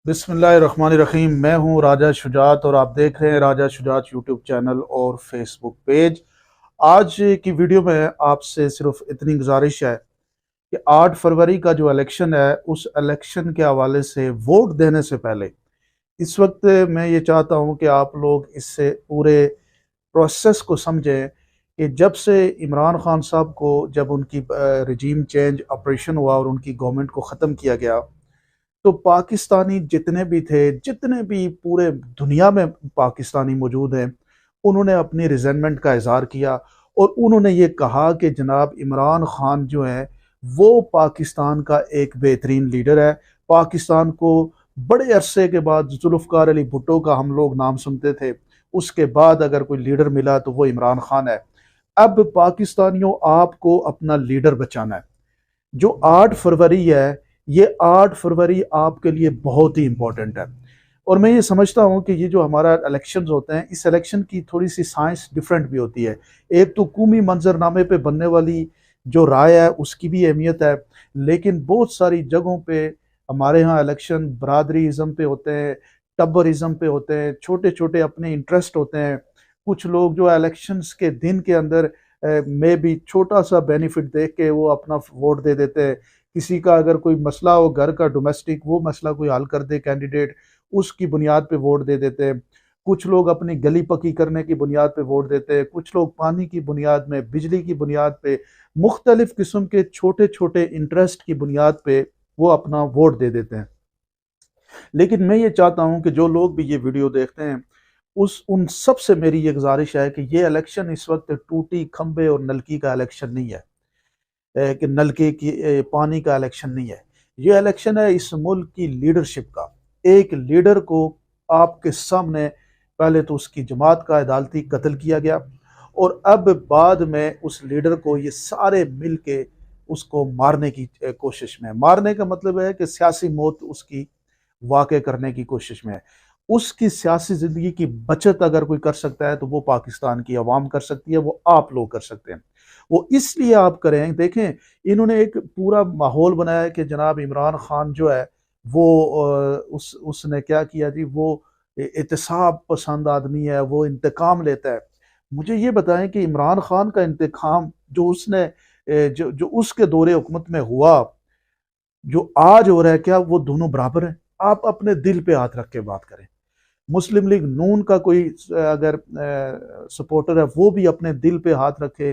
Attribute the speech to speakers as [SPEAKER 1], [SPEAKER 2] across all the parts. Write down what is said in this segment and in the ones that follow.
[SPEAKER 1] बिस्मिल्लाहिर्रहमानिर्रहीम। मैं हूं राजा शुजात और आप देख रहे हैं राजा शुजात यूट्यूब चैनल और फेसबुक पेज। आज की वीडियो में आपसे सिर्फ इतनी गुजारिश है कि 8 फरवरी का जो इलेक्शन है उस इलेक्शन के हवाले से वोट देने से पहले इस वक्त मैं ये चाहता हूं कि आप लोग इससे पूरे प्रोसेस को समझें कि जब से इमरान खान साहब को जब उनकी रिजीम चेंज ऑपरेशन हुआ और उनकी गवर्नमेंट को ख़त्म किया गया, तो पाकिस्तानी जितने भी थे, जितने भी पूरे दुनिया में पाकिस्तानी मौजूद हैं, उन्होंने अपनी रिजेंटमेंट का इजहार किया और उन्होंने ये कहा कि जनाब इमरान खान जो है वो पाकिस्तान का एक बेहतरीन लीडर है। पाकिस्तान को बड़े अरसे के बाद जुल्फ़कार अली भुट्टो का हम लोग नाम सुनते थे, उसके बाद अगर कोई लीडर मिला तो वो इमरान खान है। अब पाकिस्तानियों, आपको अपना लीडर बचाना है। जो 8 फरवरी है, ये 8 फरवरी आपके लिए बहुत ही इंपॉर्टेंट है। और मैं ये समझता हूँ कि ये जो हमारा इलेक्शंस होते हैं, इस इलेक्शन की थोड़ी सी साइंस डिफरेंट भी होती है। एक तो कौमी मंजरनामे पे बनने वाली जो राय है उसकी भी अहमियत है, लेकिन बहुत सारी जगहों पे हमारे यहाँ इलेक्शन बरादरीज़म पे होते हैं, टब्बरिज़म पे होते हैं, छोटे छोटे अपने इंटरेस्ट होते हैं। कुछ लोग जो इलेक्शंस के दिन के अंदर में भी छोटा सा बेनिफिट देख के वो अपना वोट दे देते हैं। किसी का अगर कोई मसला हो घर का डोमेस्टिक, वो मसला कोई हल कर दे कैंडिडेट, उसकी बुनियाद पे वोट दे देते हैं। कुछ लोग अपनी गली पक्की करने की बुनियाद पे वोट देते हैं, कुछ लोग पानी की बुनियाद में, बिजली की बुनियाद पे, मुख्तलिफ किस्म के छोटे छोटे इंटरेस्ट की बुनियाद पे वो अपना वोट दे देते हैं। लेकिन मैं ये चाहता हूँ कि जो लोग भी ये वीडियो देखते हैं, उस उन सब से मेरी ये गुजारिश है कि ये इलेक्शन इस वक्त टूटी खंबे और नलकी का इलेक्शन नहीं है, कि नलके की पानी का इलेक्शन नहीं है। ये इलेक्शन है इस मुल्क की लीडरशिप का। एक लीडर को आपके सामने पहले तो उसकी जमात का अदालती कत्ल किया गया और अब बाद में उस लीडर को ये सारे मिल के उसको मारने की कोशिश में है। मारने का मतलब है कि सियासी मौत उसकी वाक़ करने की कोशिश में है। उसकी सियासी ज़िंदगी की बचत अगर कोई कर सकता है तो वो पाकिस्तान की अवाम कर सकती है, वो आप लोग कर सकते हैं। वो इसलिए आप करें, देखें इन्होंने एक पूरा माहौल बनाया है कि जनाब इमरान खान जो है वो उसने क्या किया जी, वो एहतसाब पसंद आदमी है, वो इंतकाम लेता है। मुझे ये बताएं कि इमरान खान का इंतकाम जो उसने जो जो उसके दौरे हुकूमत में हुआ, जो आज हो रहा है, क्या वो दोनों बराबर हैं? आप अपने दिल पे हाथ रख के बात करें। मुस्लिम लीग नून का कोई अगर सपोर्टर है वो भी अपने दिल पे हाथ रखे,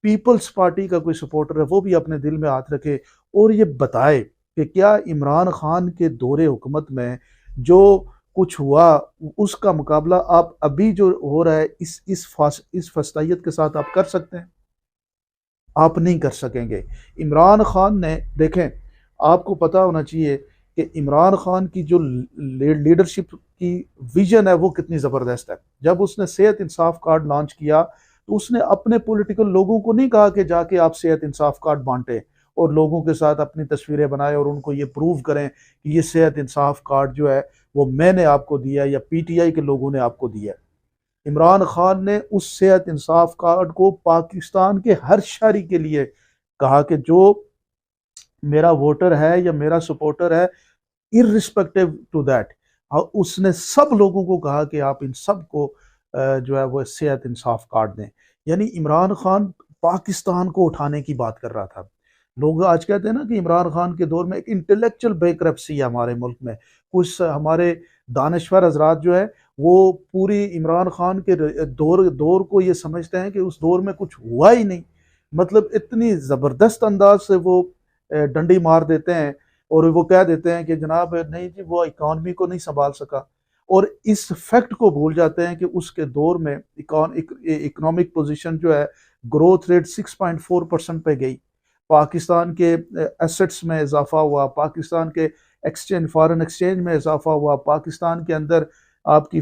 [SPEAKER 1] पीपल्स पार्टी का कोई सपोर्टर है वो भी अपने दिल में हाथ रखे और ये बताए कि क्या इमरान खान के दौरे हुकूमत में जो कुछ हुआ उसका मुकाबला आप अभी जो हो रहा है इस फस्तायत के साथ आप कर सकते हैं? आप नहीं कर सकेंगे। इमरान खान ने, देखें, आपको पता होना चाहिए कि इमरान खान की जो लीडरशिप की विजन है वो कितनी ज़बरदस्त है। जब उसने सेहत इंसाफ कार्ड लॉन्च किया तो उसने अपने पॉलिटिकल लोगों को नहीं कहा कि जाके आप सेहत इंसाफ कार्ड बांटें और लोगों के साथ अपनी तस्वीरें बनाएं और उनको ये प्रूव करें कि ये सेहत इंसाफ कार्ड जो है वो मैंने आपको दिया है या पीटीआई के लोगों ने आपको दिया है। इमरान खान ने उस सेहत इंसाफ कार्ड को पाकिस्तान के हर शहरी के लिए कहा कि जो मेरा वोटर है या मेरा सपोर्टर है, इररिस्पेक्टिव टू दैट, और उसने सब लोगों को कहा कि आप इन सब को जो है वो सेहत इंसाफ कार्ड दें। यानी इमरान खान पाकिस्तान को उठाने की बात कर रहा था। लोग आज कहते हैं ना कि इमरान खान के दौर में एक इंटेलेक्चुअल बैंकरप्सी है हमारे मुल्क में। कुछ हमारे दानश्वर हजरात जो है वो पूरी इमरान खान के दौर दौर को ये समझते हैं कि उस दौर में कुछ हुआ ही नहीं। मतलब इतनी ज़बरदस्त अंदाज से वो डंडी मार देते हैं और वो कह देते हैं कि जनाब नहीं जी, वो इकॉनमी को नहीं संभाल सका, और इस फैक्ट को भूल जाते हैं कि उसके दौर में इकोनॉमिक पोजीशन जो है, ग्रोथ रेट 6.4% पे गई। पाकिस्तान के एसेट्स में इजाफा हुआ, पाकिस्तान के एक्सचेंज, फॉरेन एक्सचेंज में इजाफा हुआ, पाकिस्तान के अंदर आपकी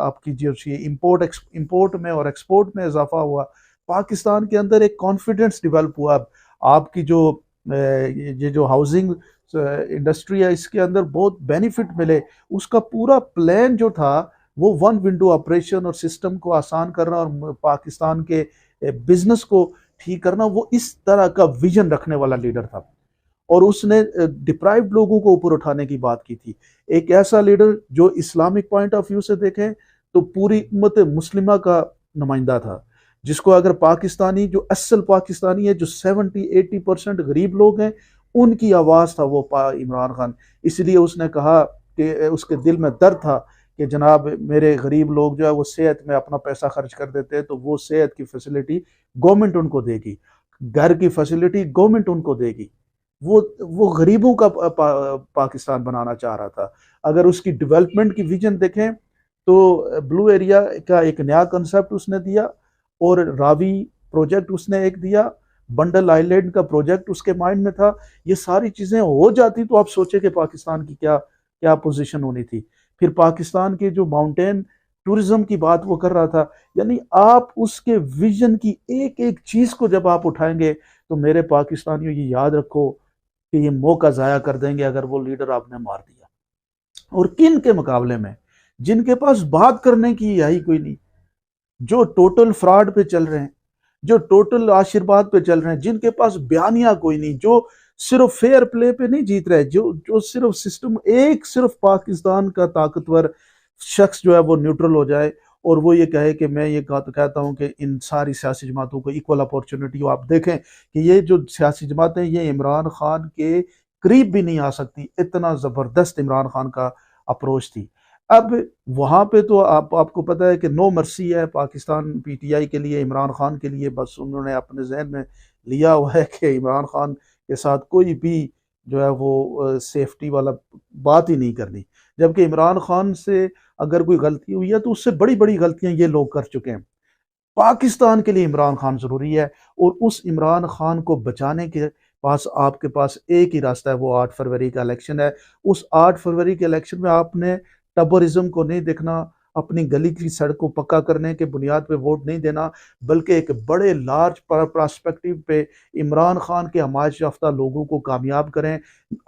[SPEAKER 1] आपकी जो इंपोर्ट में और एक्सपोर्ट में इजाफा हुआ। पाकिस्तान के अंदर एक कॉन्फिडेंस डेवलप हुआ। आपकी जो ये जो हाउसिंग इंडस्ट्री है इसके अंदर बहुत बेनिफिट मिले। उसका पूरा प्लान जो था वो वन विंडो ऑपरेशन और सिस्टम को आसान करना और पाकिस्तान के बिजनेस को ठीक करना, वो इस तरह का विजन रखने वाला लीडर था। और उसने डिप्राइव्ड लोगों को ऊपर उठाने की बात की थी। एक ऐसा लीडर जो इस्लामिक पॉइंट ऑफ व्यू से देखें तो पूरी उम्मत मुस्लिमा का नुमाइंदा था, जिसको अगर पाकिस्तानी जो असल पाकिस्तानी है, जो 70-80% गरीब लोग हैं, उनकी आवाज़ था वो इमरान खान। इसलिए उसने कहा कि उसके दिल में दर्द था कि जनाब मेरे गरीब लोग जो है वो सेहत में अपना पैसा खर्च कर देते हैं, तो वो सेहत की फैसिलिटी गवर्नमेंट उनको देगी, घर की फैसिलिटी गवर्नमेंट उनको देगी। वो गरीबों का पाकिस्तान बनाना चाह रहा था। अगर उसकी डेवलपमेंट की विजन देखें तो ब्लू एरिया का एक नया कंसेप्ट उसने दिया, और रावी प्रोजेक्ट उसने एक दिया, बंडल आइलैंड का प्रोजेक्ट उसके माइंड में था। ये सारी चीजें हो जाती तो आप सोचे कि पाकिस्तान की क्या क्या पोजीशन होनी थी। फिर पाकिस्तान के जो माउंटेन टूरिज्म की बात वो कर रहा था, यानी आप उसके विजन की एक एक चीज को जब आप उठाएंगे तो मेरे पाकिस्तानियों ये याद रखो कि ये मौका जाया कर देंगे अगर वो लीडर आपने मार दिया। और किन के मुकाबले में, जिनके पास बात करने की यही कोई नहीं, जो टोटल फ्रॉड पे चल रहे हैं, जो टोटल आशीर्वाद पे चल रहे हैं, जिनके पास बयानिया कोई नहीं, जो सिर्फ फेयर प्ले पे नहीं जीत रहे, जो जो सिर्फ सिस्टम, एक सिर्फ पाकिस्तान का ताकतवर शख्स जो है वो न्यूट्रल हो जाए और वो ये कहे कि मैं ये कहता हूं कि इन सारी सियासी जमातों को इक्वल अपॉर्चुनिटी हो। आप देखें कि ये जो सियासी जमातें ये इमरान खान के करीब भी नहीं आ सकती, इतना जबरदस्त इमरान खान का अप्रोच थी। अब वहां पे तो आपको पता है कि नो मर्सी है पाकिस्तान पीटीआई के लिए, इमरान खान के लिए। बस उन्होंने अपने जहन में लिया हुआ है कि इमरान खान के साथ कोई भी जो है वो सेफ्टी वाला बात ही नहीं करनी, जबकि इमरान खान से अगर कोई गलती हुई है तो उससे बड़ी बड़ी गलतियां ये लोग कर चुके हैं। पाकिस्तान के लिए इमरान खान जरूरी है, और उस इमरान खान को बचाने के पास आपके पास एक ही रास्ता है, वो 8 फरवरी का इलेक्शन है। उस 8 फरवरी के इलेक्शन में आपने टबरिज्म को नहीं देखना, अपनी गली की सड़क को पक्का करने के बुनियाद पे वोट नहीं देना, बल्कि एक बड़े लार्ज पर्सपेक्टिव पे इमरान खान के हमायत याफ्ता लोगों को कामयाब करें।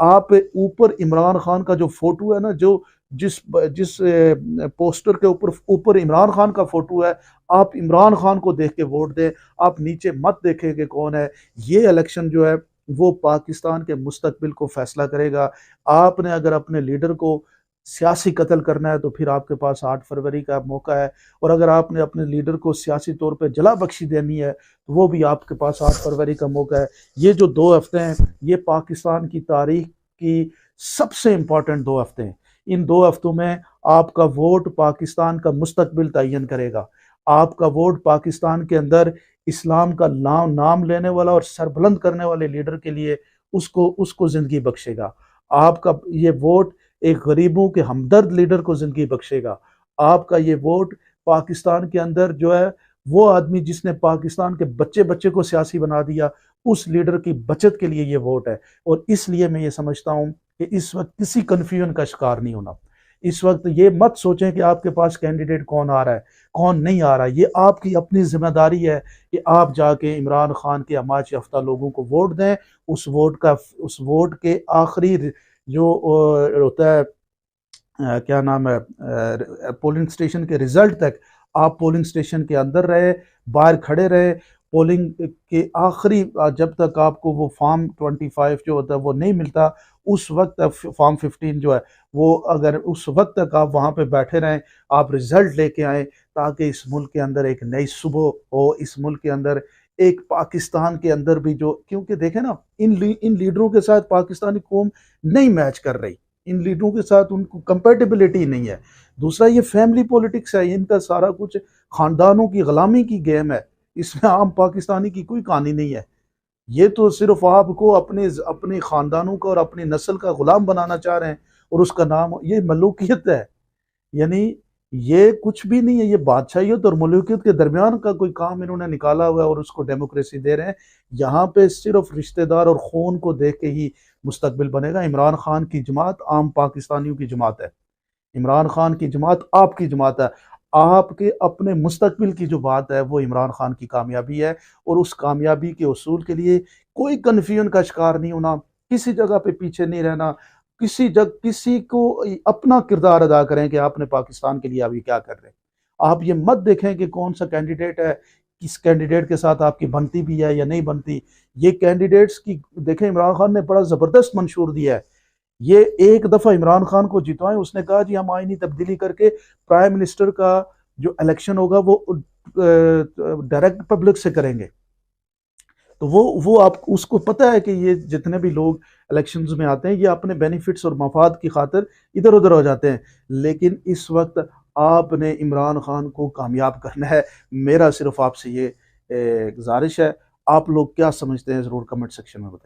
[SPEAKER 1] आप ऊपर इमरान खान का जो फोटो है ना, जो जिस जिस पोस्टर के ऊपर ऊपर इमरान खान का फोटो है, आप इमरान खान को देख के वोट दें। आप नीचे मत देखें कि कौन है। ये इलेक्शन जो है वो पाकिस्तान के मुस्तकबिल को फैसला करेगा। आपने अगर अपने लीडर को सियासी कत्ल करना है तो फिर आपके पास 8 फरवरी का मौका है, और अगर आपने अपने लीडर को सियासी तौर पे जला बख्शी देनी है तो वो भी आपके पास 8 फरवरी का मौका है। ये जो 2 हफ्ते हैं ये पाकिस्तान की तारीख की सबसे इम्पोर्टेंट 2 हफ्ते हैं। इन 2 हफ्तों में आपका वोट पाकिस्तान का मुस्तकबिल तयन करेगा। आपका वोट पाकिस्तान के अंदर इस्लाम का नाम लेने वाला और सरबुलंद करने वाले लीडर के लिए उसको उसको जिंदगी बख्शेगा। आपका ये वोट एक गरीबों के हमदर्द लीडर को जिंदगी बख्शेगा। आपका ये वोट पाकिस्तान के अंदर जो है वो आदमी जिसने पाकिस्तान के बच्चे बच्चे को सियासी बना दिया, उस लीडर की बचत के लिए ये वोट है। और इसलिए मैं ये समझता हूं कि इस वक्त किसी कन्फ्यूजन का शिकार नहीं होना। इस वक्त ये मत सोचें कि आपके पास कैंडिडेट कौन आ रहा है कौन नहीं आ रहा है। ये आपकी अपनी जिम्मेदारी है कि आप जाके इमरान खान के हमायत याफ्ता लोगों को वोट दें। उस वोट के आखिरी जो होता है क्या नाम है, पोलिंग स्टेशन के रिजल्ट तक आप पोलिंग स्टेशन के अंदर रहे, बाहर खड़े रहे। पोलिंग के आखिरी जब तक आपको वो फॉर्म 25 जो होता है वो नहीं मिलता, उस वक्त फॉर्म 15 जो है वो, अगर उस वक्त तक आप वहाँ पे बैठे रहें, आप रिजल्ट लेके आए, ताकि इस मुल्क के अंदर एक नई सुबह हो, इस मुल्क के अंदर एक पाकिस्तान के अंदर भी जो, क्योंकि देखें ना इन लीडरों के साथ पाकिस्तानी कौम नहीं मैच कर रही, इन लीडरों के साथ उनको कंपेटिबिलिटी नहीं है। दूसरा ये फैमिली पॉलिटिक्स है, इनका सारा कुछ खानदानों की गुलामी की गेम है, इसमें आम पाकिस्तानी की कोई कहानी नहीं है। ये तो सिर्फ आपको अपने अपने खानदानों का और अपनी नस्ल का गुलाम बनाना चाह रहे हैं, और उसका नाम ये मलूकियत है। यानी ये कुछ भी नहीं है, ये बादशाहियत और मलूकियत के दरमियान का कोई काम इन्होंने निकाला हुआ है और उसको डेमोक्रेसी दे रहे हैं। यहाँ पे सिर्फ रिश्तेदार और खून को देख के ही मुस्तकबिल बनेगा। इमरान खान की जमात आम पाकिस्तानियों की जमात है, इमरान खान की जमात आपकी जमात है। आपके अपने मुस्तकबिल की जो बात है वो इमरान खान की कामयाबी है, और उस कामयाबी के उसूल के लिए कोई कन्फ्यूजन का शिकार नहीं होना, किसी जगह पे पीछे नहीं रहना, किसी को अपना किरदार अदा करें कि आपने पाकिस्तान के लिए अभी क्या कर रहे हैं। आप ये मत देखें कि कौन सा कैंडिडेट है किस कैंडिडेट के साथ आपकी बनती भी है या नहीं बनती। ये कैंडिडेट्स की देखें, इमरान खान ने बड़ा ज़बरदस्त मंशूर दिया है। ये एक दफ़ा इमरान खान को जितवाएं, उसने कहा जी हम आईनी तब्दीली करके प्राइम मिनिस्टर का जो इलेक्शन होगा वो डायरेक्ट पब्लिक से करेंगे। तो वो आप उसको पता है कि ये जितने भी लोग इलेक्शंस में आते हैं ये अपने बेनिफिट्स और मफाद की खातिर इधर उधर हो जाते हैं। लेकिन इस वक्त आपने इमरान खान को कामयाब करना है। मेरा सिर्फ आपसे ये गुजारिश है। आप लोग क्या समझते हैं ज़रूर कमेंट सेक्शन में बताएं।